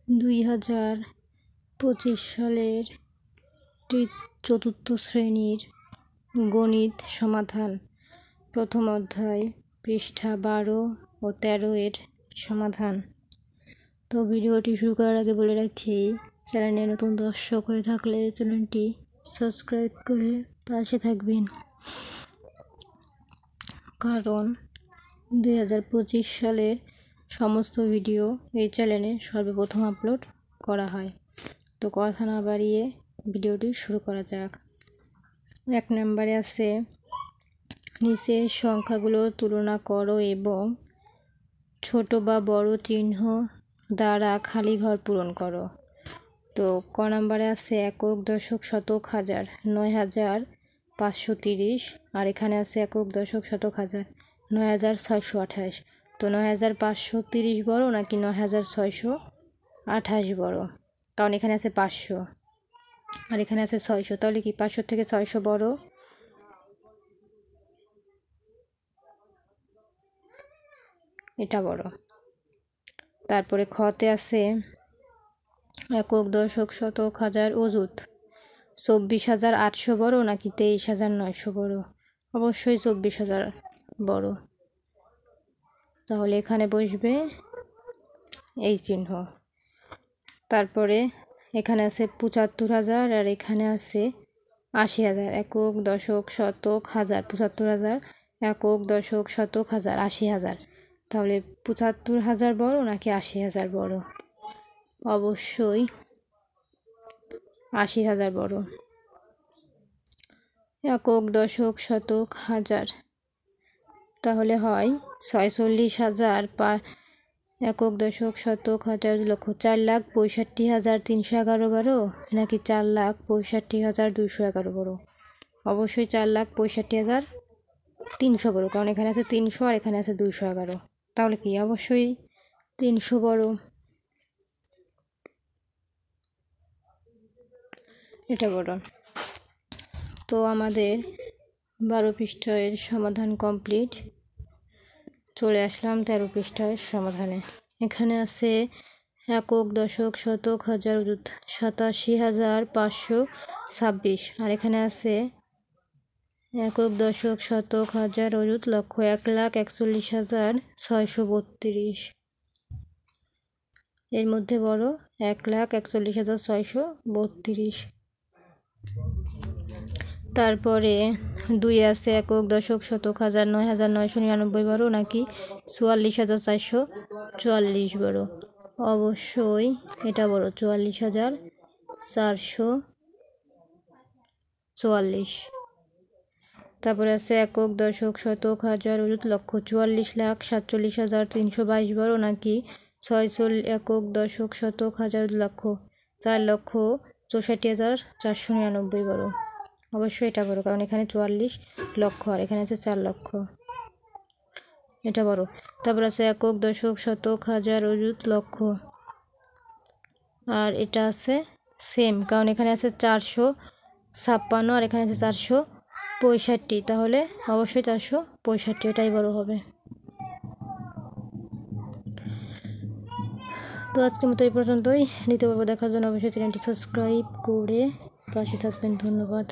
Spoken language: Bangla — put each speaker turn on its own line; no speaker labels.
2025 সালের চতুর্থ শ্রেণীর গণিত সমাধান প্রথম অধ্যায় পৃষ্ঠা 12 ও 13 এর সমাধান। তো ভিডিওটি শুরু করার আগে বলে রাখি, চ্যানেলে নতুন দর্শক হয়ে থাকলে চ্যানেলটি সাবস্ক্রাইব করে পাশে থাকবেন, কারণ 2025 সালের সমস্ত ভিডিও এই চ্যানেলে সর্বপ্রথম আপলোড করা হয়। তো কথা না বাড়িয়ে ভিডিওটি শুরু করা যাক। 1 নম্বরে আছে, নিচের সংখ্যাগুলোর তুলনা করো এবং ছোট বা বড় চিহ্ন দ্বারা খালি ঘর পূরণ করো। তো ক নম্বরে আছে একক, দশক, শতক, হাজার, 9530, আর এখানে আছে একক, দশক, শতক, হাজার, 9628। তো 9530 বড় নাকি 9628 বড়? কারণ এখানে আছে 500 আর এখানে আছে 600, তাহলে কি 500 থেকে 600 বড়? এটা বড়। তারপরে খতে আছে একক, দশক, শতক, হাজার, অযুত, 24800 বড় নাকি 23900 বড়? অবশ্যই 24000 বড়। তাহলে এখানে বসবে এই চিহ্ন। তারপরে এখানে আছে 75000 আর এখানে আছে 80000। একক, দশক, শতক, হাজার, 75000, একক, দশক, শতক, হাজার, 80000। তাহলে 75000 বড় নাকি 80000 বড়? অবশ্যই 80000 বড়। একক, দশক, শতক, হাজার, তাহলে হয় 46000 একক, দশক, শতক, হাজার, লক্ষ, 4,65,311 বড় নাকি 4,65,211 বড়? অবশ্যই 4,65,300 বড়, কারণ এখানে আছে 300 আর এখানে আছে 211। তাহলে কি অবশ্যই 300 বড়। এটা বড়। তো আমাদের 12 পৃষ্ঠার সমাধান কমপ্লিট। চলে আসলাম 13 পৃষ্ঠার সমাধানে। এখানে আছে একক, দশক, শতক, হাজার, অযুত, 87,526, আর এখানে আছে একক, দশক, শতক, হাজার, অযুত, লক্ষ, 1,41,632। এর মধ্যে বড় 1,41,632। তারপরে 2 আছে একক, দশক, শতক, হাজার, 9,999 বড় নাকি 44,444 বড়? অবশ্যই এটা বড়, 44,444। তারপরে আছে একক, দশক, শতক, হাজার, অযুত, লক্ষ, 44,47,322 বড় নাকি একক, দশক, শতক, হাজার, লক্ষ, 4,64,499 বড়? অবশ্যই এটা বড়, কারণ এখানে 44 লক্ষ আর এখানে আছে 4 লক্ষ। এটা বড়। তারপর আছে একক, দশক, শতক, হাজার, অযুত, লক্ষ, আর এটা আছে সেম, কারণ এখানে আছে 456 আর এখানে আছে 465, তাহলে অবশ্যই 465, এটাই বড় হবে। তো আজকের মতো এই পর্যন্তই। দ্বিতীয় পর্ব দেখার জন্য অবশ্যই চ্যানেলটি সাবস্ক্রাইব করে পাশে থাকবেন। ধন্যবাদ।